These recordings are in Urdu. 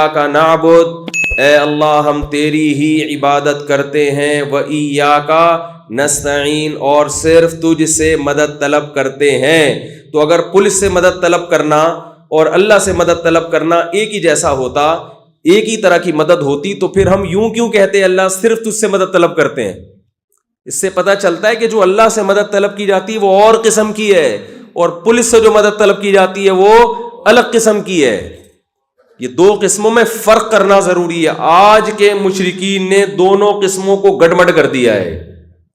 ایاک نعبد، اے اللہ ہم تیری ہی عبادت کرتے ہیں، وایاک نستعین، اور صرف تجھ سے مدد طلب کرتے ہیں۔ تو اگر پولیس سے مدد طلب کرنا اور اللہ سے مدد طلب کرنا ایک ہی جیسا ہوتا، ایک ہی طرح کی مدد ہوتی، تو پھر ہم یوں کیوں کہتے اللہ صرف تجھ سے مدد طلب کرتے ہیں؟ اس سے پتہ چلتا ہے کہ جو اللہ سے مدد طلب کی جاتی ہے وہ اور قسم کی ہے، اور پولیس سے جو مدد طلب کی جاتی ہے وہ الگ قسم کی ہے۔ یہ دو قسموں میں فرق کرنا ضروری ہے۔ آج کے مشرکین نے دونوں قسموں کو گڑبڑ کر دیا ہے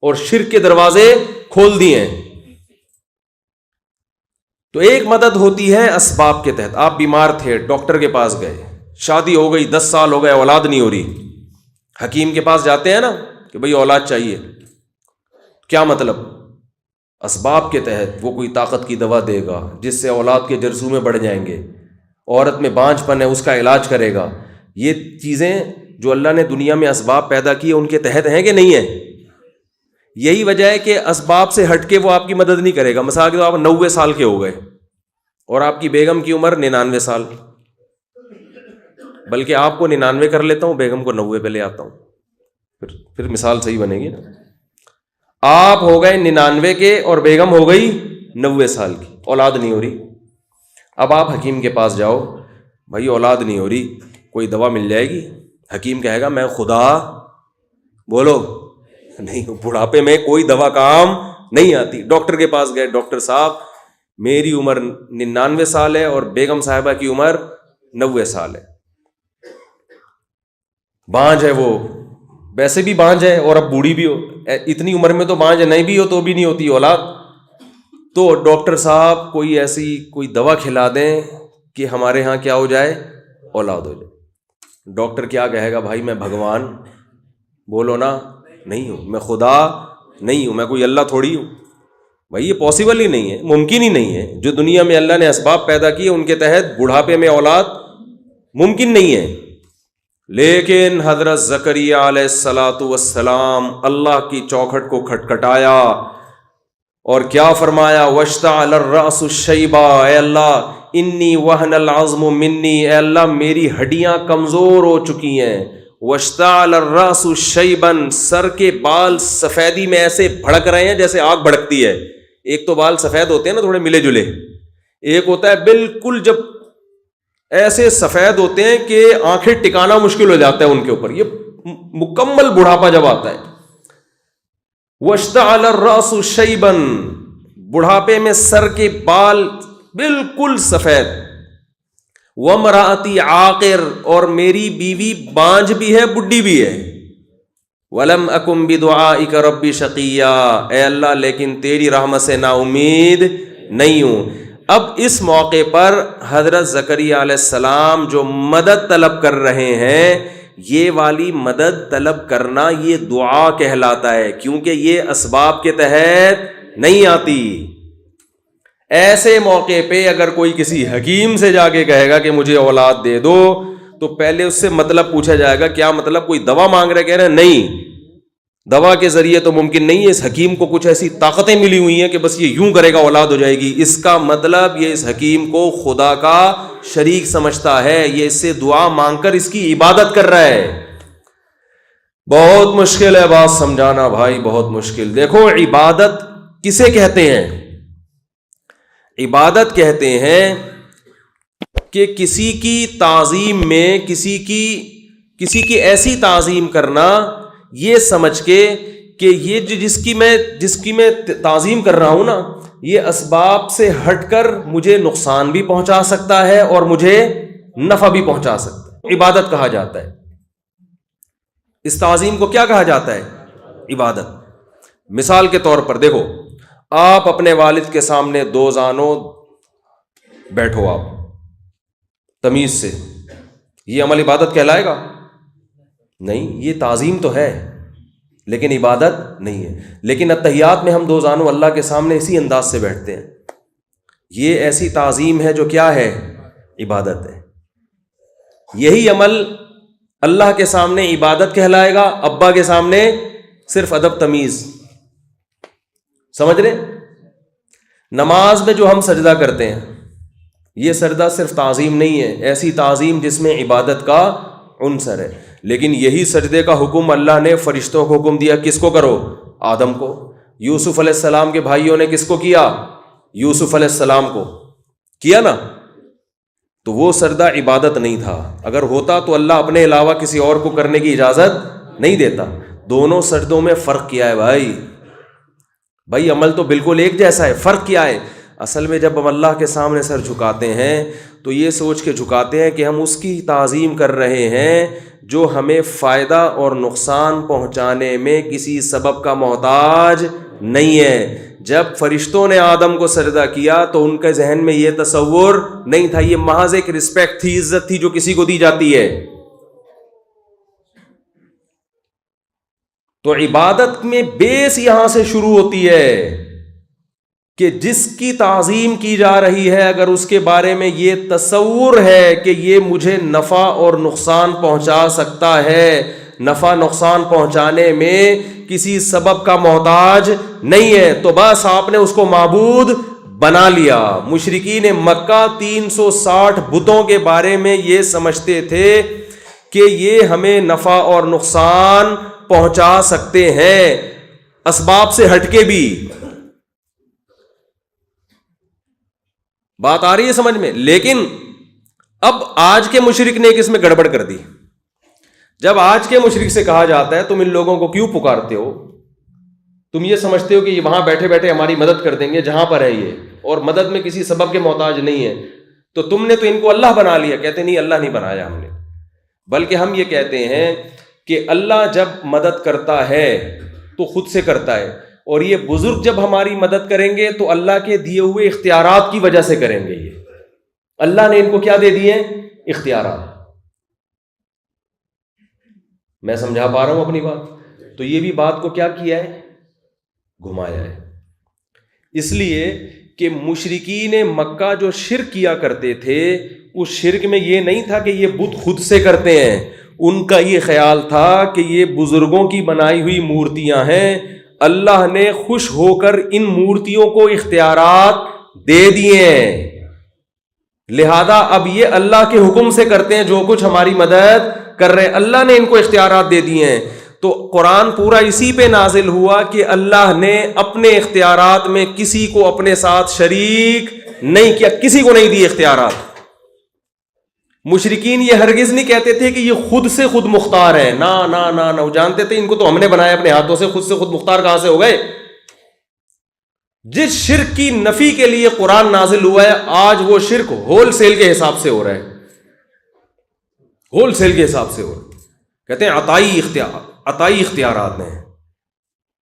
اور شرک کے دروازے کھول دیے ہیں۔ تو ایک مدد ہوتی ہے اسباب کے تحت، آپ بیمار تھے، ڈاکٹر کے پاس گئے، شادی ہو گئی، 10 سال ہو گئے، اولاد نہیں ہو رہی، حکیم کے پاس جاتے ہیں نا کہ بھئی اولاد چاہیے، کیا مطلب؟ اسباب کے تحت وہ کوئی طاقت کی دوا دے گا جس سے اولاد کے جرثومے بڑھ جائیں گے، عورت میں بانجھ پن ہے اس کا علاج کرے گا۔ یہ چیزیں جو اللہ نے دنیا میں اسباب پیدا کیے ان کے تحت ہیں کہ نہیں ہیں؟ یہی وجہ ہے کہ اسباب سے ہٹ کے وہ آپ کی مدد نہیں کرے گا۔ مثال کے طور پر آپ 90 سال کے ہو گئے اور آپ کی بیگم کی عمر 99 سال، بلکہ آپ کو 99 کر لیتا ہوں، بیگم کو 90 پہ لے آتا ہوں، پھر مثال صحیح بنے گی نا۔ آپ ہو گئے 99 کے اور بیگم ہو گئی 90 سال کی، اولاد نہیں ہو رہی۔ اب آپ حکیم کے پاس جاؤ، بھائی اولاد نہیں ہو رہی، کوئی دوا مل جائے گی؟ حکیم کہے گا میں خدا بولو نہیں، بڑھاپے میں کوئی دوا کام نہیں آتی۔ ڈاکٹر کے پاس گئے، ڈاکٹر صاحب میری عمر 99 سال ہے اور بیگم صاحبہ کی عمر 90 سال ہے، بانجھ ہے، وہ ویسے بھی بانجھ ہے اور اب بوڑھی بھی ہو، اتنی عمر میں تو بانجھ نہیں بھی ہو تو بھی نہیں ہوتی اولاد، تو ڈاکٹر صاحب کوئی ایسی کوئی دوا کھلا دیں کہ ہمارے ہاں کیا ہو جائے، اولاد ہو جائے۔ ڈاکٹر کیا کہے گا؟ بھائی میں بھگوان بولو نا، نہیں ہوں، میں خدا نہیں ہوں، میں کوئی اللہ تھوڑی ہوں۔ بھائی یہ پاسبل ہی نہیں ہے، ممکن ہی نہیں ہے۔ جو دنیا میں اللہ نے اسباب پیدا کیے ان کے تحت بڑھاپے میں اولاد ممکن نہیں ہے۔ لیکن حضرت زکریہ علیہ السلام اللہ کی چوکھٹ کو کھٹکھٹایا اور کیا فرمایا؟ واشتعل الرأس شیبا، اے اللہ انی وہن العظم منی، اے اللہ میری ہڈیاں کمزور ہو چکی ہیں۔ واشتعل الرأس شیبا، سر کے بال سفیدی میں ایسے بھڑک رہے ہیں جیسے آگ بھڑکتی ہے۔ ایک تو بال سفید ہوتے ہیں نا تھوڑے ملے جلے، ایک ہوتا ہے بالکل جب ایسے سفید ہوتے ہیں کہ آنکھیں ٹکانا مشکل ہو جاتا ہے ان کے اوپر، یہ مکمل بڑھاپا جب آتا ہے۔ واشتعل الرأس شیبا، بڑھاپے میں سر کے بال بالکل سفید۔ وامرأتی عاقر، اور میری بیوی بانجھ بھی ہے، بڈھی بھی ہے۔ ولم اکن بدعائک ربی شقیا، اے اللہ لیکن تیری رحمت سے نا امید نہیں ہوں۔ اب اس موقع پر حضرت زکریہ علیہ السلام جو مدد طلب کر رہے ہیں، یہ والی مدد طلب کرنا یہ دعا کہلاتا ہے، کیونکہ یہ اسباب کے تحت نہیں آتی۔ ایسے موقع پہ اگر کوئی کسی حکیم سے جا کے کہے گا کہ مجھے اولاد دے دو، تو پہلے اس سے مطلب پوچھا جائے گا، کیا مطلب کوئی دوا مانگ رہے؟ کہہ رہے ہیں نہیں، دوا کے ذریعے تو ممکن نہیں ہے، اس حکیم کو کچھ ایسی طاقتیں ملی ہوئی ہیں کہ بس یہ یوں کرے گا اولاد ہو جائے گی۔ اس کا مطلب یہ اس حکیم کو خدا کا شریک سمجھتا ہے، یہ اس سے دعا مانگ کر اس کی عبادت کر رہا ہے۔ بہت مشکل ہے بات سمجھانا بھائی، بہت مشکل۔ دیکھو عبادت کسے کہتے ہیں؟ عبادت کہتے ہیں کہ کسی کی تعظیم میں کسی کی ایسی تعظیم کرنا، یہ سمجھ کے کہ یہ جس کی میں تعظیم کر رہا ہوں نا، یہ اسباب سے ہٹ کر مجھے نقصان بھی پہنچا سکتا ہے اور مجھے نفع بھی پہنچا سکتا ہے، عبادت کہا جاتا ہے۔ اس تعظیم کو کیا کہا جاتا ہے؟ عبادت۔ مثال کے طور پر دیکھو، آپ اپنے والد کے سامنے دو زانوں بیٹھو، آپ تمیز سے، یہ عمل عبادت کہلائے گا؟ نہیں، یہ تعظیم تو ہے لیکن عبادت نہیں ہے۔ لیکن اتحیات میں ہم دو زانوں اللہ کے سامنے اسی انداز سے بیٹھتے ہیں، یہ ایسی تعظیم ہے جو کیا ہے؟ عبادت ہے۔ یہی عمل اللہ کے سامنے عبادت کہلائے گا، ابا کے سامنے صرف ادب تمیز۔ سمجھ رہے؟ نماز میں جو ہم سجدہ کرتے ہیں یہ سجدہ صرف تعظیم نہیں ہے، ایسی تعظیم جس میں عبادت کا عنصر ہے. لیکن یہی سجدے کا حکم اللہ نے فرشتوں کو حکم دیا، کس کو کرو؟ آدم کو. یوسف علیہ السلام کے بھائیوں نے کس کو کیا؟ یوسف علیہ السلام کو کیا نا. تو وہ سجدہ عبادت نہیں تھا. اگر ہوتا تو اللہ اپنے علاوہ کسی اور کو کرنے کی اجازت نہیں دیتا. دونوں سجدوں میں فرق کیا ہے بھائی عمل تو بالکل ایک جیسا ہے، فرق کیا ہے؟ اصل میں جب ہم اللہ کے سامنے سر جھکاتے ہیں تو یہ سوچ کے جھکاتے ہیں کہ ہم اس کی تعظیم کر رہے ہیں جو ہمیں فائدہ اور نقصان پہنچانے میں کسی سبب کا محتاج نہیں ہے. جب فرشتوں نے آدم کو سجدہ کیا تو ان کے ذہن میں یہ تصور نہیں تھا، یہ محض ایک رسپیکٹ تھی، عزت تھی جو کسی کو دی جاتی ہے. تو عبادت میں بیس یہاں سے شروع ہوتی ہے کہ جس کی تعظیم کی جا رہی ہے اگر اس کے بارے میں یہ تصور ہے کہ یہ مجھے نفع اور نقصان پہنچا سکتا ہے، نفع نقصان پہنچانے میں کسی سبب کا محتاج نہیں ہے، تو بس آپ نے اس کو معبود بنا لیا. مشرکین مکہ 360 بتوں کے بارے میں یہ سمجھتے تھے کہ یہ ہمیں نفع اور نقصان پہنچا سکتے ہیں اسباب سے ہٹ کے بھی. بات آ رہی ہے سمجھ میں؟ لیکن اب آج کے مشرک نے ایک اس میں گڑبڑ کر دی. جب آج کے مشرک سے کہا جاتا ہے تم ان لوگوں کو کیوں پکارتے ہو، تم یہ سمجھتے ہو کہ یہ وہاں بیٹھے بیٹھے ہماری مدد کر دیں گے جہاں پر ہے یہ، اور مدد میں کسی سبب کے محتاج نہیں ہے، تو تم نے تو ان کو اللہ بنا لیا. کہتے نہیں، اللہ نہیں بنایا ہم نے، بلکہ ہم یہ کہتے ہیں کہ اللہ جب مدد کرتا ہے تو خود سے کرتا ہے، اور یہ بزرگ جب ہماری مدد کریں گے تو اللہ کے دیے ہوئے اختیارات کی وجہ سے کریں گے. یہ اللہ نے ان کو کیا دے دیے؟ اختیارات. میں سمجھا پا رہا ہوں اپنی بات؟ تو یہ بھی بات کو کیا کیا ہے؟ گھمایا ہے. اس لیے کہ مشرکین مکہ جو شرک کیا کرتے تھے اس شرک میں یہ نہیں تھا کہ یہ بت خود سے کرتے ہیں، ان کا یہ خیال تھا کہ یہ بزرگوں کی بنائی ہوئی مورتیاں ہیں، اللہ نے خوش ہو کر ان مورتیوں کو اختیارات دے دیے ہیں، لہذا اب یہ اللہ کے حکم سے کرتے ہیں جو کچھ ہماری مدد کر رہے ہیں، اللہ نے ان کو اختیارات دے دیے ہیں. تو قرآن پورا اسی پہ نازل ہوا کہ اللہ نے اپنے اختیارات میں کسی کو اپنے ساتھ شریک نہیں کیا، کسی کو نہیں دی اختیارات. مشرکین یہ ہرگز نہیں کہتے تھے کہ یہ خود سے خود مختار ہے، نا نا نا نا، وہ جانتے تھے ان کو تو ہم نے بنایا اپنے ہاتھوں سے، خود مختار کہاں سے ہو گئے؟ جس شرک کی نفی کے لیے قرآن نازل ہوا ہے آج وہ شرک ہول سیل کے حساب سے ہو رہا ہے، ہول سیل کے حساب سے ہو رہا ہے. کہتے ہیں عطائی اختیارات ہیں،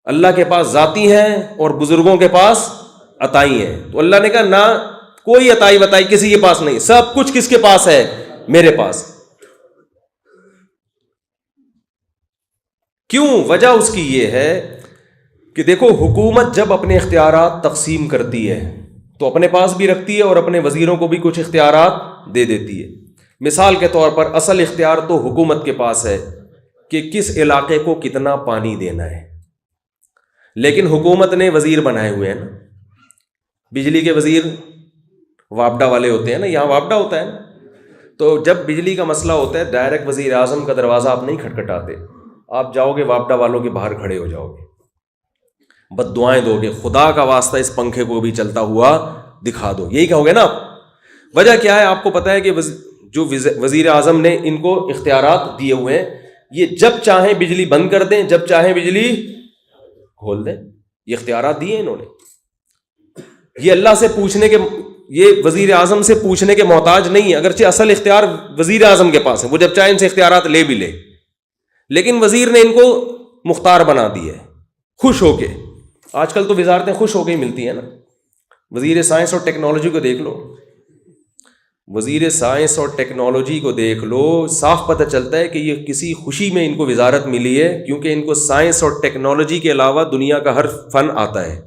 اللہ کے پاس ذاتی ہیں اور بزرگوں کے پاس عطائی ہیں. تو اللہ نے کہا نہ، کوئی عطائی بتائی کسی کے پاس نہیں، سب کچھ کس کے پاس ہے؟ میرے پاس. کیوں؟ وجہ اس کی یہ ہے کہ دیکھو حکومت جب اپنے اختیارات تقسیم کرتی ہے تو اپنے پاس بھی رکھتی ہے اور اپنے وزیروں کو بھی کچھ اختیارات دے دیتی ہے. مثال کے طور پر اصل اختیار تو حکومت کے پاس ہے کہ کس علاقے کو کتنا پانی دینا ہے، لیکن حکومت نے وزیر بنائے ہوئے ہیں نا. بجلی کے وزیر وابڈا والے ہوتے ہیں نا، یہاں وابڈا ہوتا ہے نا، تو جب بجلی کا مسئلہ ہوتا ہے ڈائریکٹ وزیر اعظم کا دروازہ آپ نہیں کھٹکھٹاتے، آپ جاؤ گے وابڈا والوں کے باہر کھڑے ہو جاؤ گے، بد دعائیں دو گے، خدا کا واسطہ اس پنکھے کو بھی چلتا ہوا دکھا دو، یہی کہو گے نا آپ. وجہ کیا ہے؟ آپ کو پتا ہے کہ جو وزیر اعظم نے ان کو اختیارات دیے ہوئے ہیں، یہ جب چاہیں بجلی بند کر دیں، جب چاہیں بجلی کھول دیں، یہ اختیارات دیے انہوں نے. یہ اللہ سے پوچھنے کے، یہ وزیر اعظم سے پوچھنے کے محتاج نہیں ہے، اگرچہ اصل اختیار وزیر اعظم کے پاس ہے، وہ جب چاہے ان سے اختیارات لے بھی لے، لیکن وزیر نے ان کو مختار بنا دی ہے خوش ہو کے. آج کل تو وزارتیں خوش ہو کے ہی ملتی ہیں نا. وزیر سائنس اور ٹیکنالوجی کو دیکھ لو، وزیر سائنس اور ٹیکنالوجی کو دیکھ لو، صاف پتہ چلتا ہے کہ یہ کسی خوشی میں ان کو وزارت ملی ہے، کیونکہ ان کو سائنس اور ٹیکنالوجی کے علاوہ دنیا کا ہر فن آتا ہے.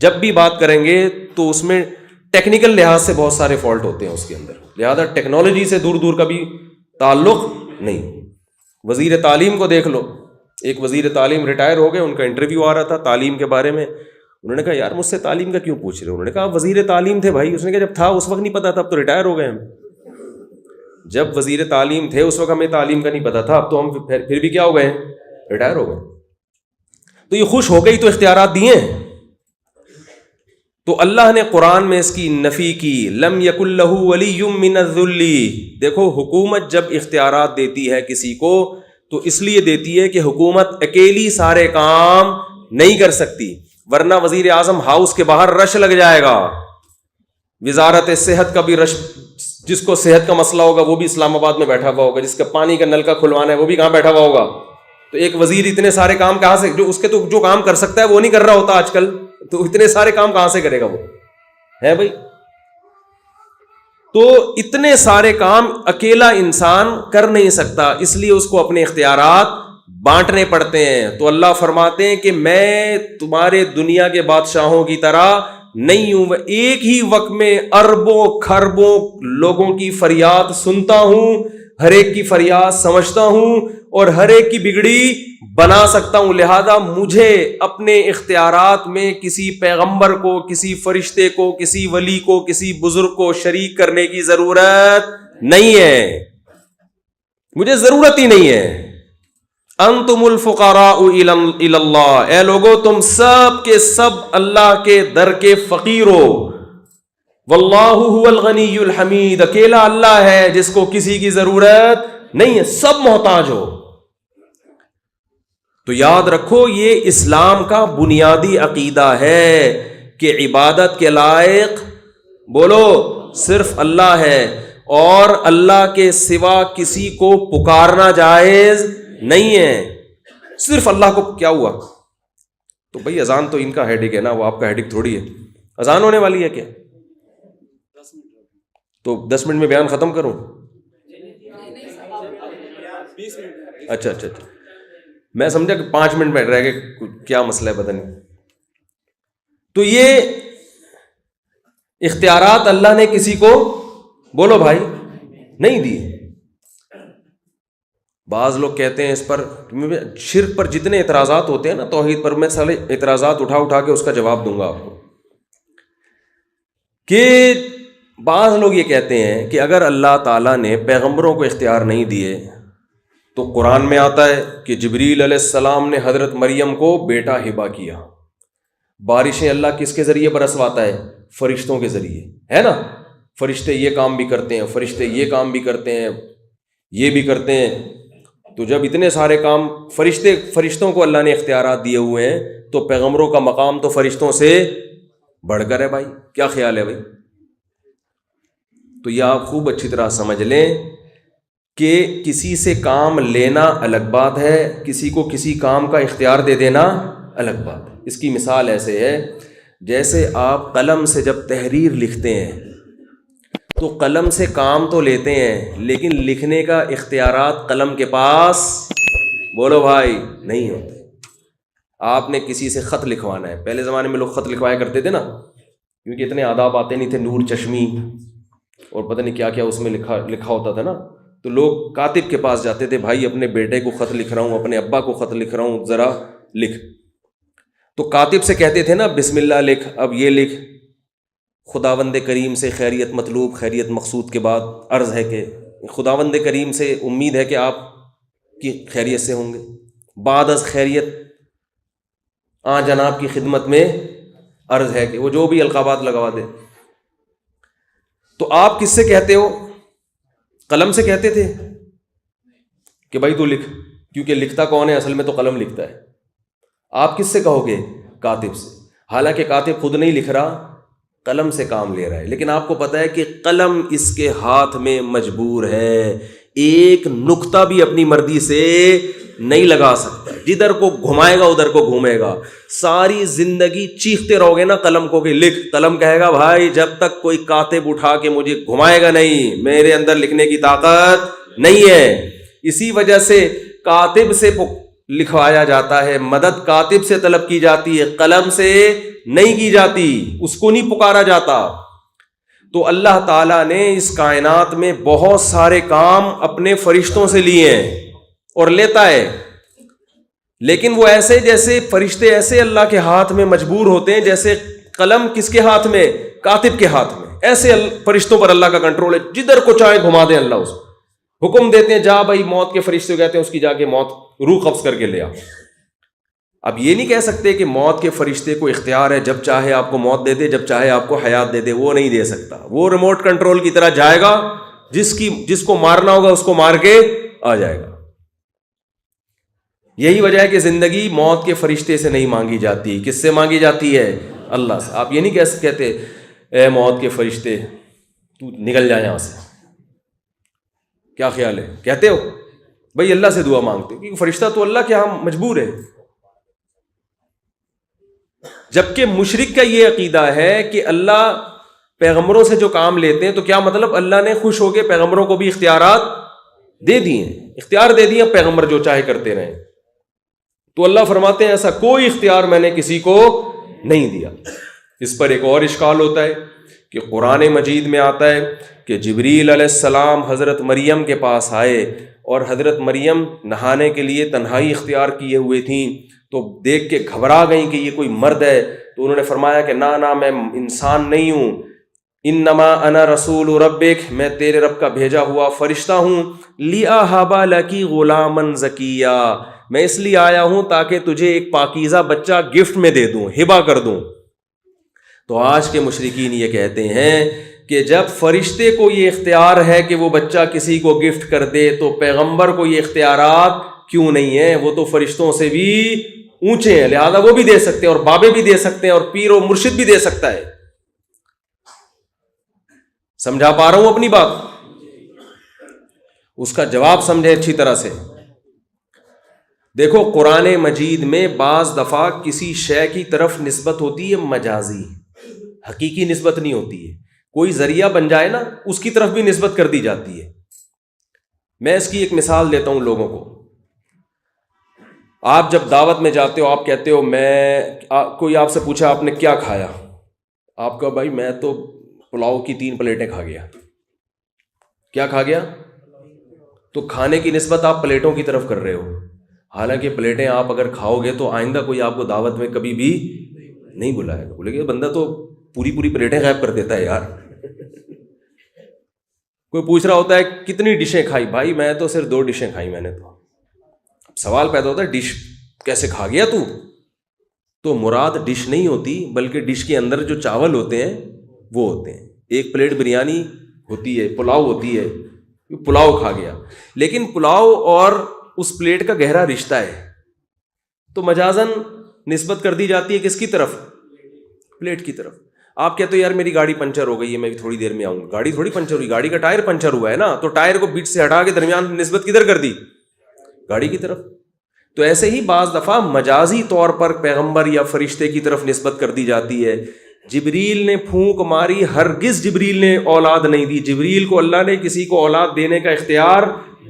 جب بھی بات کریں گے تو اس میں ٹیکنیکل لحاظ سے بہت سارے فالٹ ہوتے ہیں اس کے اندر، لہذا ٹیکنالوجی سے دور دور کا بھی تعلق نہیں. وزیر تعلیم کو دیکھ لو، ایک وزیر تعلیم ریٹائر ہو گئے، ان کا انٹرویو آ رہا تھا تعلیم کے بارے میں، انہوں نے کہا یار مجھ سے تعلیم کا کیوں پوچھ رہے ہو؟ انہوں نے کہا آپ وزیر تعلیم تھے بھائی. اس نے کہا جب تھا اس وقت نہیں پتا تھا, اب تو ریٹائر ہو گئے ہم. جب وزیر تعلیم تھے اس وقت ہمیں تعلیم کا نہیں پتا تھا, اب تو ہم پھر بھی کیا ہو گئے, ریٹائر ہو گئے. تو یہ خوش ہو گئی تو اختیارات دیے. تو اللہ نے قرآن میں اس کی نفی کی, لم یکن لہ ولی من الذل. دیکھو حکومت جب اختیارات دیتی ہے کسی کو تو اس لیے دیتی ہے کہ حکومت اکیلی سارے کام نہیں کر سکتی, ورنہ وزیر اعظم ہاؤس کے باہر رش لگ جائے گا. وزارت صحت کا بھی رش, جس کو صحت کا مسئلہ ہوگا وہ بھی اسلام آباد میں بیٹھا ہوا ہوگا, جس کا پانی کا نل کا کھلوانا ہے وہ بھی کہاں بیٹھا ہوا ہوگا. تو ایک وزیر اتنے سارے کام کہاں سے, جو اس کے تو جو کام کر سکتا ہے وہ نہیں کر رہا ہوتا آج کل, تو اتنے سارے کام کہاں سے کرے گا وہ, ہے بھائی. تو اتنے سارے کام اکیلا انسان کر نہیں سکتا, اس لیے اس کو اپنے اختیارات بانٹنے پڑتے ہیں. تو اللہ فرماتے ہیں کہ میں تمہارے دنیا کے بادشاہوں کی طرح نہیں ہوں, ایک ہی وقت میں اربوں کھربوں لوگوں کی فریاد سنتا ہوں, ہر ایک کی فریاد سمجھتا ہوں اور ہر ایک کی بگڑی بنا سکتا ہوں. لہذا مجھے اپنے اختیارات میں کسی پیغمبر کو, کسی فرشتے کو, کسی ولی کو, کسی بزرگ کو شریک کرنے کی ضرورت نہیں ہے, مجھے ضرورت ہی نہیں ہے. انتم الفقراء الی اللہ, اے لوگو تم سب کے سب اللہ کے در کے فقیر ہو. واللہ هو الغنی الحمید, اکیلا اللہ ہے جس کو کسی کی ضرورت نہیں ہے, سب محتاج ہو. تو یاد رکھو یہ اسلام کا بنیادی عقیدہ ہے کہ عبادت کے لائق بولو صرف اللہ ہے, اور اللہ کے سوا کسی کو پکارنا جائز نہیں ہے. صرف اللہ کو. کیا ہوا تو بھئی اذان تو ان کا ہیڈک ہے نا, وہ آپ کا ہیڈک تھوڑی ہے. اذان ہونے والی ہے کیا؟ تو 10 منٹ میں بیان ختم کروں؟ اچھا, میں سمجھا کہ 5 منٹ میں رہ گئے, کیا مسئلہ ہے پتہ نہیں. تو یہ اختیارات اللہ نے کسی کو بولو بھائی نہیں دیے. بعض لوگ کہتے ہیں اس پر, شرک پر جتنے اعتراضات ہوتے ہیں نا توحید پر, میں سارے اعتراضات اٹھا کے اس کا جواب دوں گا آپ کو, کہ بعض لوگ یہ کہتے ہیں کہ اگر اللہ تعالیٰ نے پیغمبروں کو اختیار نہیں دیے تو قرآن میں آتا ہے کہ جبریل علیہ السلام نے حضرت مریم کو بیٹا ہبہ کیا. بارشیں اللہ کس کے ذریعے برسواتا ہے؟ فرشتوں کے ذریعے, ہے نا. فرشتے یہ کام بھی کرتے ہیں, فرشتے یہ کام بھی کرتے ہیں, یہ بھی کرتے ہیں. تو جب اتنے سارے کام فرشتوں کو اللہ نے اختیارات دیے ہوئے ہیں تو پیغمبروں کا مقام تو فرشتوں سے بڑھ کر ہے بھائی. کیا خیال ہے بھائی؟ تو یہ آپ خوب اچھی طرح سمجھ لیں کہ کسی سے کام لینا الگ بات ہے, کسی کو کسی کام کا اختیار دے دینا الگ بات ہے. اس کی مثال ایسے ہے جیسے آپ قلم سے جب تحریر لکھتے ہیں تو قلم سے کام تو لیتے ہیں لیکن لکھنے کا اختیارات قلم کے پاس بولو بھائی نہیں ہوتے. آپ نے کسی سے خط لکھوانا ہے, پہلے زمانے میں لوگ خط لکھوایا کرتے تھے نا, کیونکہ اتنے آداب آتے نہیں تھے, نور چشمی اور پتہ نہیں کیا کیا اس میں لکھا ہوتا تھا نا. تو لوگ کاتب کے پاس جاتے تھے, بھائی اپنے بیٹے کو خط لکھ رہا ہوں, اپنے ابا کو خط لکھ رہا ہوں, ذرا لکھ. تو کاتب سے کہتے تھے نا بسم اللہ لکھ, اب یہ لکھ, خداوند کریم سے خیریت مطلوب, خیریت مقصود کے بعد عرض ہے کہ خداوند کریم سے امید ہے کہ آپ کی خیریت سے ہوں گے, بعد از خیریت جناب کی خدمت میں عرض ہے کہ, وہ جو بھی القابات لگوا دے. تو آپ کس سے کہتے ہو؟ قلم سے کہتے تھے کہ بھائی تو لکھ, کیونکہ لکھتا کون ہے اصل میں تو قلم لکھتا ہے. آپ کس سے کہو گے؟ کاتب سے. حالانکہ کاتب خود نہیں لکھ رہا, قلم سے کام لے رہا ہے, لیکن آپ کو پتہ ہے کہ قلم اس کے ہاتھ میں مجبور ہے, ایک نقطہ بھی اپنی مرضی سے نہیں لگا سکتا, جدھر کو گھمائے گا ادھر کو گھومے گا. ساری زندگی چیختے رہو گے نا قلم کو کہ لکھ, قلم کہے گا بھائی جب تک کوئی کاتب اٹھا کے مجھے گھمائے گا نہیں, میرے اندر لکھنے کی طاقت نہیں ہے. اسی وجہ سے کاتب سے لکھوایا جاتا ہے, مدد کاتب سے طلب کی جاتی ہے, قلم سے نہیں کی جاتی, اس کو نہیں پکارا جاتا. تو اللہ تعالیٰ نے اس کائنات میں بہت سارے کام اپنے فرشتوں سے لیے ہیں اور لیتا ہے. لیکن وہ ایسے جیسے فرشتے ایسے اللہ کے ہاتھ میں مجبور ہوتے ہیں جیسے قلم کس کے ہاتھ میں؟ کاتب کے ہاتھ میں. ایسے فرشتوں پر اللہ کا کنٹرول ہے، جدھر کو چاہے گھما دیں اللہ اس حکم دیتے ہیں جا بھائی موت کے فرشتے کہتے ہیں اس کی جا کے موت روح قبض کر کے لے آ. اب یہ نہیں کہہ سکتے کہ موت کے فرشتے کو اختیار ہے جب چاہے آپ کو موت دے دے جب چاہے آپ کو حیات دے دے، وہ نہیں دے سکتا. وہ ریموٹ کنٹرول کی طرح جائے گا، جس کو مارنا ہوگا اس کو مار کے آ جائے گا. یہی وجہ ہے کہ زندگی موت کے فرشتے سے نہیں مانگی جاتی. کس سے مانگی جاتی ہے؟ اللہ سے. آپ یہ نہیں کہتے اے موت کے فرشتے تو نکل جائے یہاں سے. کیا خیال ہے؟ کہتے ہو؟ بھائی اللہ سے دعا مانگتے ہو، کیونکہ فرشتہ تو اللہ کے ہاں مجبور ہے. جبکہ مشرک کا یہ عقیدہ ہے کہ اللہ پیغمبروں سے جو کام لیتے ہیں تو کیا مطلب اللہ نے خوش ہو کے پیغمبروں کو بھی اختیارات دے دیے ہیں، اختیار دے دیا پیغمبر جو چاہے کرتے رہیں. تو اللہ فرماتے ہیں ایسا کوئی اختیار میں نے کسی کو نہیں دیا. اس پر ایک اور اشکال ہوتا ہے کہ قرآن مجید میں آتا ہے کہ جبریل علیہ السلام حضرت مریم کے پاس آئے اور حضرت مریم نہانے کے لیے تنہائی اختیار کیے ہوئے تھیں تو دیکھ کے گھبرا گئیں کہ یہ کوئی مرد ہے. تو انہوں نے فرمایا کہ نہ میں انسان نہیں ہوں، انما انا رسول ربک، میں تیرے رب کا بھیجا ہوا فرشتہ ہوں. لِأَهَبَ لَكِ غُلَامًا زَكِيًّا، میں اس لیے آیا ہوں تاکہ تجھے ایک پاکیزہ بچہ گفٹ میں دے دوں، ہبہ کر دوں. تو آج کے مشرکین یہ کہتے ہیں کہ جب فرشتے کو یہ اختیار ہے کہ وہ بچہ کسی کو گفٹ کر دے تو پیغمبر کو یہ اختیارات کیوں نہیں ہیں؟ وہ تو فرشتوں سے بھی اونچے ہیں، لہذا وہ بھی دے سکتے ہیں اور بابے بھی دے سکتے ہیں اور پیر و مرشد بھی دے سکتا ہے. سمجھا پا رہا ہوں اپنی بات؟ اس کا جواب سمجھے اچھی طرح سے. دیکھو قرآن مجید میں بعض دفعہ کسی شے کی طرف نسبت ہوتی ہے مجازی، حقیقی نسبت نہیں ہوتی ہے. کوئی ذریعہ بن جائے نا اس کی طرف بھی نسبت کر دی جاتی ہے. میں اس کی ایک مثال دیتا ہوں لوگوں کو. آپ جب دعوت میں جاتے ہو آپ کہتے ہو کوئی آپ سے پوچھا آپ نے کیا کھایا، آپ کہا بھائی میں تو پلاؤ کی 3 پلیٹیں کھا گیا. کیا کھا گیا؟ تو کھانے کی نسبت آپ پلیٹوں کی طرف کر رہے ہو، حالانکہ پلیٹیں آپ اگر کھاؤ گے تو آئندہ کوئی آپ کو دعوت میں کبھی بھی نہیں بلائے گا. بولے گا بندہ تو پوری پلیٹیں غائب کر دیتا ہے یار. کوئی پوچھ رہا ہوتا ہے کتنی ڈشیں کھائی، بھائی میں تو صرف 2 ڈشیں کھائی میں نے. تو سوال پیدا ہوتا ہے ڈش کیسے کھا گیا تو مراد ڈش نہیں ہوتی بلکہ ڈش کے اندر جو چاول ہوتے ہیں وہ ہوتے ہیں. 1 پلیٹ بریانی ہوتی ہے، پلاؤ ہوتی ہے، پلاؤ کھا گیا. لیکن پلاؤ اور اس پلیٹ کا گہرا رشتہ ہے تو مجازن نسبت کر دی جاتی ہے کس کی طرف؟ پلیٹ کی طرف. آپ کہتے ہو یار میری گاڑی پنچر ہو گئی ہے میں تھوڑی دیر میں آؤں گا. گاڑی تھوڑی پنچر ہوئی، گاڑی کا ٹائر پنچر ہوا ہے نا، تو ٹائر کو بیچ سے ہٹا کے درمیان نسبت کدھر کر دی؟ گاڑی کی طرف. تو ایسے ہی بعض دفعہ مجازی طور پر پیغمبر یا فرشتے کی طرف نسبت کر دی جاتی ہے. جبریل نے پھونک ماری، ہرگز جبریل نے اولاد نہیں دی. جبریل کو اللہ نے کسی کو اولاد دینے کا اختیار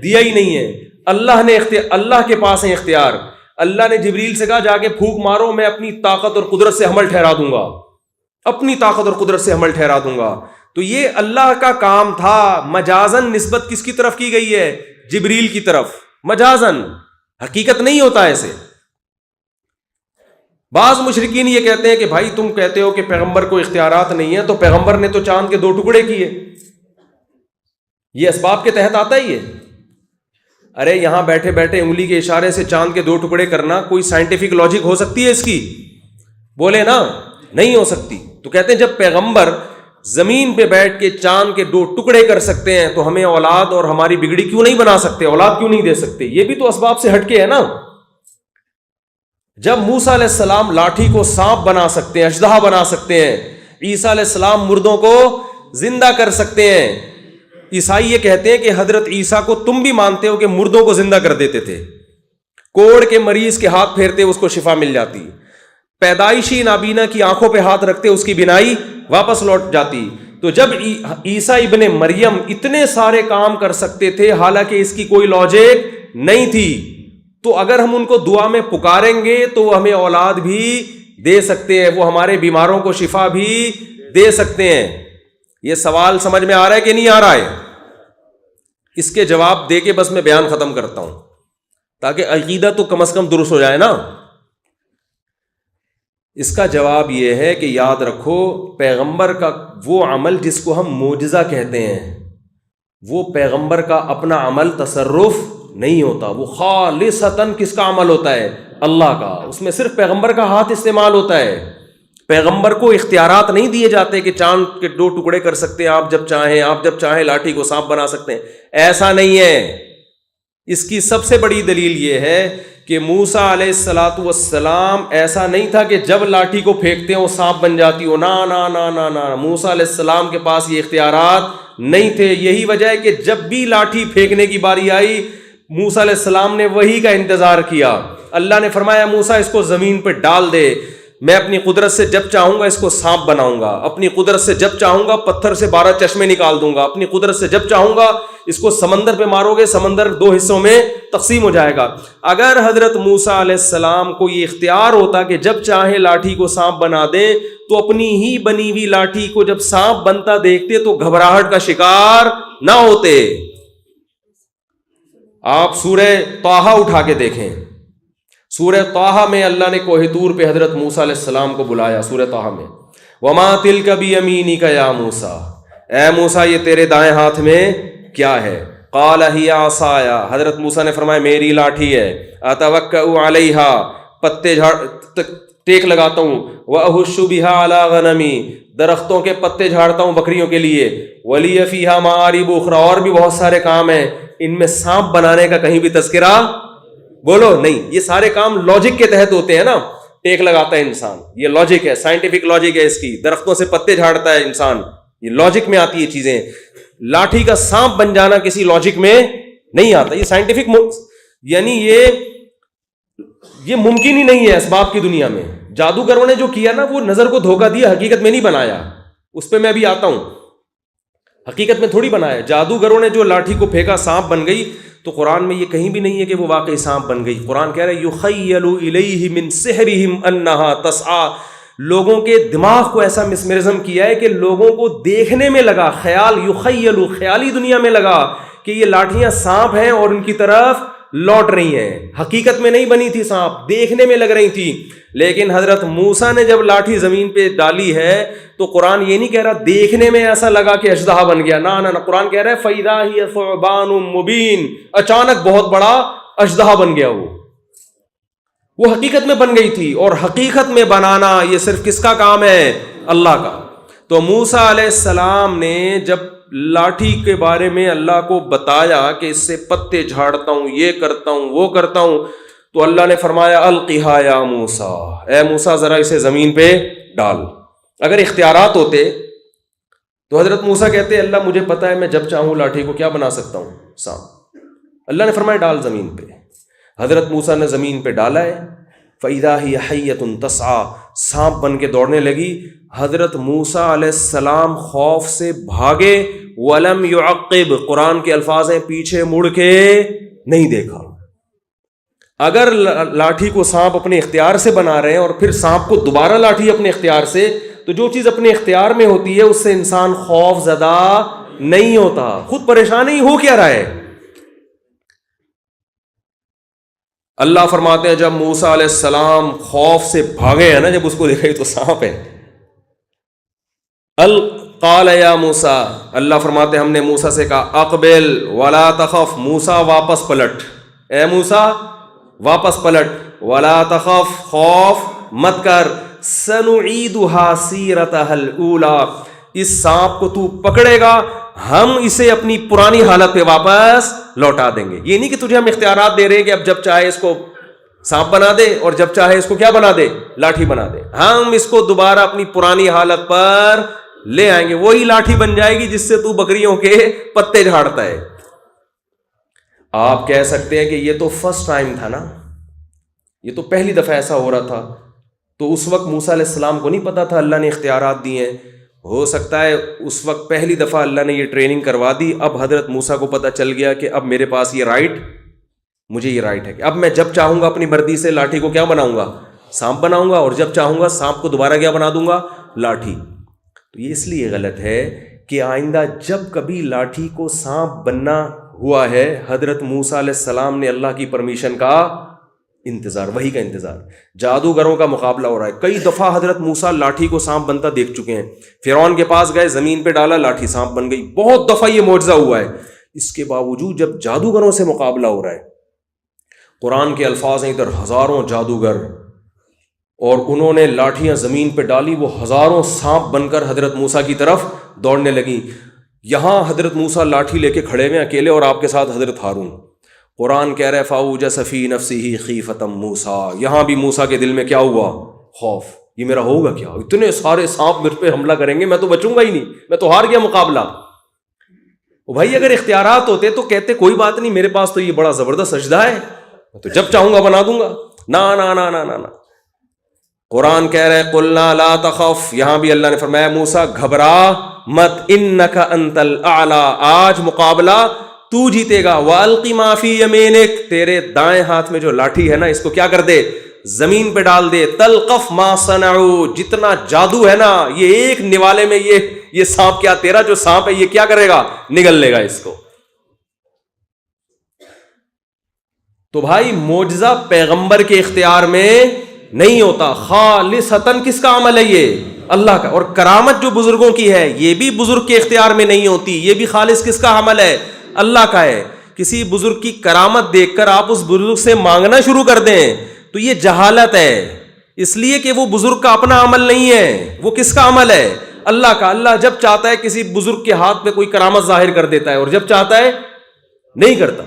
دیا ہی نہیں ہے. اللہ کے پاس ہے اختیار. اللہ نے جبریل سے کہا جا کے پھونک مارو، میں اپنی طاقت اور قدرت سے حمل ٹھہرا دوں گا، اپنی طاقت اور قدرت سے حمل ٹھہرا دوں گا. تو یہ اللہ کا کام تھا. مجازن نسبت کس کی طرف کی گئی ہے؟ جبریل کی طرف. مجازن، حقیقت نہیں ہوتا ایسے. بعض مشرکین یہ کہتے ہیں کہ بھائی تم کہتے ہو کہ پیغمبر کو اختیارات نہیں ہیں، تو پیغمبر نے تو چاند کے 2 ٹکڑے کیے، یہ اسباب کے تحت آتا ہی ہے. ارے یہاں بیٹھے بیٹھے انگلی کے اشارے سے چاند کے 2 ٹکڑے کرنا کوئی سائنٹیفک لاجک ہو سکتی ہے اس کی؟ بولے نا نہیں ہو سکتی. تو کہتے ہیں جب پیغمبر زمین پہ بیٹھ کے چاند کے 2 ٹکڑے کر سکتے ہیں تو ہمیں اولاد اور ہماری بگڑی کیوں نہیں بنا سکتے، اولاد کیوں نہیں دے سکتے؟ یہ بھی تو اسباب سے ہٹ کے ہے نا. جب موسیٰ علیہ السلام لاٹھی کو سانپ بنا سکتے ہیں، اژدہا بنا سکتے ہیں، عیسیٰ علیہ السلام مردوں کو زندہ کر سکتے ہیں. عیسائی یہ کہتے ہیں کہ حضرت عیسیٰ کو تم بھی مانتے ہو کہ مردوں کو زندہ کر دیتے تھے، کوڑ کے مریض کے ہاتھ پھیرتے اس کو شفا مل جاتی، پیدائشی نابینا کی آنکھوں پہ ہاتھ رکھتے اس کی بینائی واپس لوٹ جاتی. تو جب عیسیٰ ابن مریم اتنے سارے کام کر سکتے تھے حالانکہ اس کی کوئی لاجک نہیں تھی، تو اگر ہم ان کو دعا میں پکاریں گے تو وہ ہمیں اولاد بھی دے سکتے ہیں، وہ ہمارے بیماروں کو شفا بھی دے سکتے ہیں. یہ سوال سمجھ میں آ رہا ہے کہ نہیں آ رہا ہے؟ اس کے جواب دے کے بس میں بیان ختم کرتا ہوں. تاکہ عقیدہ تو کم از کم درست ہو جائے نا. اس کا جواب یہ ہے کہ یاد رکھو پیغمبر کا وہ عمل جس کو ہم معجزہ کہتے ہیں وہ پیغمبر کا اپنا عمل تصرف نہیں ہوتا, وہ خالصتاً کس کا عمل ہوتا ہے؟ اللہ کا. اس میں صرف پیغمبر کا ہاتھ استعمال ہوتا ہے. پیغمبر کو اختیارات نہیں دیے جاتے کہ چاند کے 2 ٹکڑے کر سکتے ہیں آپ جب چاہیں, آپ جب چاہیں لاٹھی کو سانپ بنا سکتے ہیں. ایسا نہیں ہے. اس کی سب سے بڑی دلیل یہ ہے کہ موسیٰ علیہ الصلاۃ والسلام ایسا نہیں تھا کہ جب لاٹھی کو پھینکتے ہیں وہ سانپ بن جاتی ہو. نا نا نا نا نا, موسیٰ علیہ السلام کے پاس یہ اختیارات نہیں تھے. یہی وجہ ہے کہ جب بھی لاٹھی پھینکنے کی باری آئی موسیٰ علیہ السلام نے وہی کا انتظار کیا. اللہ نے فرمایا موسیٰ اس کو زمین پہ ڈال دے, میں اپنی قدرت سے جب چاہوں گا اس کو سانپ بناؤں گا, اپنی قدرت سے جب چاہوں گا پتھر سے 12 چشمے نکال دوں گا, اپنی قدرت سے جب چاہوں گا اس کو سمندر پہ مارو گے سمندر 2 حصوں میں تقسیم ہو جائے گا. اگر حضرت موسیٰ علیہ السلام کو یہ اختیار ہوتا کہ جب چاہے لاٹھی کو سانپ بنا دے تو اپنی ہی بنی ہوئی لاٹھی کو جب سانپ بنتا دیکھتے تو گھبراہٹ کا شکار نہ ہوتے. آپ سورہ طٰہٰ اٹھا کے دیکھیں, سورہ طٰہٰ میں اللہ نے کوہ طور پہ حضرت موسیٰ علیہ السلام کو بلایا. سورہ طٰہٰ میں وَمَا تِلْكَ بِيَمِينِكَ يَا موسیٰ, اے موسیٰ یہ تیرے دائیں ہاتھ میں کیا ہے؟ قَالَ هِيَ عَصَايَ, حضرت موسیٰ نے فرمایا میری لاٹھی ہے. أَتَوَكَّأُ عَلَيْهَا, پتے ٹیک لگاتا ہوں. وَأَهُشُّ بِهَا عَلَىٰ غَنَمِي, درختوں کے پتے جھاڑتا ہوں بکریوں کے لیے. وَلِيَ فِيهَا مَآرِبُ أُخْرَىٰ, اور بھی بہت سارے کام ہیں. ان میں سانپ بنانے کا کہیں بھی تذکرہ بولو نہیں. یہ سارے کام لاجک کے تحت ہوتے ہیں نا. ٹیک لگاتا ہے انسان, یہ لاجک ہے, سائنٹیفک لاجک ہے اس کی. درختوں سے پتے جھاڑتا ہے انسان, یہ لاجک میں آتی ہے چیزیں. لاٹھی کا سانپ بن جانا کسی لاجک میں نہیں آتا. یہ سائنٹیفک یعنی یہ ممکن ہی نہیں ہے اسباب کی دنیا میں. جادوگروں نے جو کیا نا وہ نظر کو دھوکہ دیا, حقیقت میں نہیں بنایا. اس پہ میں ابھی آتا ہوں. حقیقت میں تھوڑی بنایا. جادوگروں نے جو لاٹھی کو پھینکا سانپ بن گئی, تو قرآن میں یہ کہیں بھی نہیں ہے کہ وہ واقعی سانپ بن گئی. قرآن کہہ رہا ہے یخیل الیہ من سحرہم انہا تسعی, لوگوں کے دماغ کو ایسا مسمرزم کیا ہے کہ لوگوں کو دیکھنے میں لگا, خیال یخیل, خیالی دنیا میں لگا کہ یہ لاٹھیاں سانپ ہیں اور ان کی طرف لوٹ رہی ہیں. حقیقت میں نہیں بنی تھی سانپ, دیکھنے میں لگ رہی تھی. لیکن حضرت موسیٰ نے جب لاٹھی زمین پہ ڈالی ہے تو قرآن یہ نہیں کہہ رہا دیکھنے میں ایسا لگا کہ اژدہا بن گیا. نہ قرآن کہہ رہا ہے فَإِذَا هِيَ ثُعْبَانٌ مُبِينٌ, اچانک بہت بڑا اژدہا بن گیا. وہ حقیقت میں بن گئی تھی, اور حقیقت میں بنانا یہ صرف کس کا کام ہے؟ اللہ کا. تو موسیٰ علیہ السلام نے جب لاٹھی کے بارے میں اللہ کو بتایا کہ اس سے پتے جھاڑتا ہوں, یہ کرتا ہوں, وہ کرتا ہوں, تو اللہ نے فرمایا القھا یا موسیٰ, اے موسیٰ ذرا اسے زمین پہ ڈال. اگر اختیارات ہوتے تو حضرت موسیٰ کہتے اللہ مجھے پتا ہے میں جب چاہوں لاٹھی کو کیا بنا سکتا ہوں, سانپ. اللہ نے فرمایا ڈال زمین پہ. حضرت موسیٰ نے زمین پہ ڈالا ہے. فَإِذَا هِيَ حَيَّةٌ تَسْعَىٰ, سانپ بن کے دوڑنے لگی. حضرت موسیٰ علیہ السلام خوف سے بھاگے. وَلَمْ يُعَقِّبْ, قرآن کے الفاظ ہیں پیچھے مڑ کے نہیں دیکھا. اگر لاٹھی کو سانپ اپنے اختیار سے بنا رہے ہیں اور پھر سانپ کو دوبارہ لاٹھی اپنے اختیار سے, تو جو چیز اپنے اختیار میں ہوتی ہے اس سے انسان خوف زدہ نہیں ہوتا. خود پریشان ہی ہو کیا رہا ہے. اللہ فرماتے ہیں جب موسیٰ علیہ السلام خوف سے بھاگے ہیں نا, جب اس کو دیکھا تو سانپ ہے. قال یا موسیٰ, اللہ فرماتے ہم نے موسیٰ سے کہا اقبل ولا تخف, موسیٰ واپس پلٹ, اے موسیٰ واپس پلٹ. ولا تخف, خوف مت کر. سنعیدها سیرتها الاولی, اس سانپ کو تو پکڑے گا ہم اسے اپنی پرانی حالت پہ واپس لوٹا دیں گے. یہ نہیں کہ تجھے ہم اختیارات دے رہے ہیں کہ اب جب چاہے اس کو سانپ بنا دے اور جب چاہے اس کو کیا بنا دے, لاٹھی بنا دے. ہم اس کو دوبارہ اپنی پرانی حالت پر لے آئیں گے, وہی لاٹھی بن جائے گی جس سے تو بکریوں کے پتے جھاڑتا ہے. آپ کہہ سکتے ہیں کہ یہ تو فرسٹ ٹائم تھا نا, یہ تو پہلی دفعہ ایسا ہو رہا تھا, تو اس وقت موسیٰ علیہ السلام کو نہیں پتا تھا اللہ نے اختیارات دیے ہیں. ہو سکتا ہے اس وقت پہلی دفعہ اللہ نے یہ ٹریننگ کروا دی, اب حضرت موسیٰ کو پتا چل گیا کہ اب میرے پاس یہ رائٹ, مجھے یہ رائٹ ہے کہ اب میں جب چاہوں گا اپنی مردی سے لاٹھی کو کیا بناؤں گا, سانپ بناؤں گا, اور جب چاہوں گا سانپ کو دوبارہ کیا بنا دوں گا, لاٹھی. تو یہ اس لیے غلط ہے کہ آئندہ جب کبھی لاٹھی کو سانپ بننا ہوا ہے حضرت موسیٰ علیہ السلام نے اللہ کی پرمیشن کا انتظار، وہی کا انتظار. جادوگروں کا مقابلہ ہو رہا ہے. کئی دفعہ حضرت موسیٰ لاٹھی کو سانپ بنتا دیکھ چکے ہیں. فرعون کے پاس گئے، زمین پہ ڈالا، لاٹھی سانپ بن گئی. بہت دفعہ یہ معجزہ ہوا ہے. اس کے باوجود جب جادوگروں سے مقابلہ ہو رہا ہے، قرآن کے الفاظ ہیں ادھر ہزاروں جادوگر، اور انہوں نے لاٹھیاں زمین پہ ڈالی، وہ ہزاروں سانپ بن کر حضرت موسیٰ کی طرف دوڑنے لگیں. یہاں حضرت موسیٰ لاٹھی لے کے کھڑے ہوئے اکیلے، اور آپ کے ساتھ حضرت ہارون. قرآن کہہ رہا ہے فَأَوْجَسَ فِي نَفْسِهِ خِيفَةً مُوسیٰ. یہاں بھی موسیٰ کے دل میں کیا ہوا؟ خوف. یہ میرا ہوگا کیا؟ اتنے سارے سانپ مجھ پہ حملہ کریں گے، میں تو بچوں گا ہی نہیں، میں تو ہار گیا مقابلہ. بھائی اگر اختیارات ہوتے تو کہتے کوئی بات نہیں، میرے پاس تو یہ بڑا زبردست سجدہ ہے، میں تو جب چاہوں گا بنا دوں گا. نا نا نا نا نا نا. قرآن کہہ رہے قُلْنَا لَا تَخَفْ. یہاں بھی اللہ نے فرمایا موسیٰ گھبرا مت، اِنَّكَ أَنْتَ الْأَعْلَىٰ. آج مقابلہ تو جیتے گا. وَأَلْقِ مَا فِي يَمِينِكَ. تیرے دائیں ہاتھ میں جو لاٹھی ہے نا، اس کو کیا کر دے؟ زمین پہ ڈال دے. تلقف ما صنعوا. جتنا جادو ہے نا، یہ ایک نوالے میں یہ سانپ، کیا تیرا جو سانپ ہے یہ کیا کرے گا؟ نگل لے گا اس کو. تو بھائی معجزہ پیغمبر کے اختیار میں نہیں ہوتا، خالصتاً کس کا عمل ہے؟ یہ اللہ کا. اور کرامت جو بزرگوں کی ہے یہ بھی بزرگ کے اختیار میں نہیں ہوتی، یہ بھی خالص کس کا عمل ہے؟ اللہ کا ہے. کسی بزرگ کی کرامت دیکھ کر آپ اس بزرگ سے مانگنا شروع کر دیں تو یہ جہالت ہے، اس لیے کہ وہ بزرگ کا اپنا عمل نہیں ہے. وہ کس کا عمل ہے؟ اللہ کا. اللہ جب چاہتا ہے کسی بزرگ کے ہاتھ پہ کوئی کرامت ظاہر کر دیتا ہے، اور جب چاہتا ہے نہیں کرتا.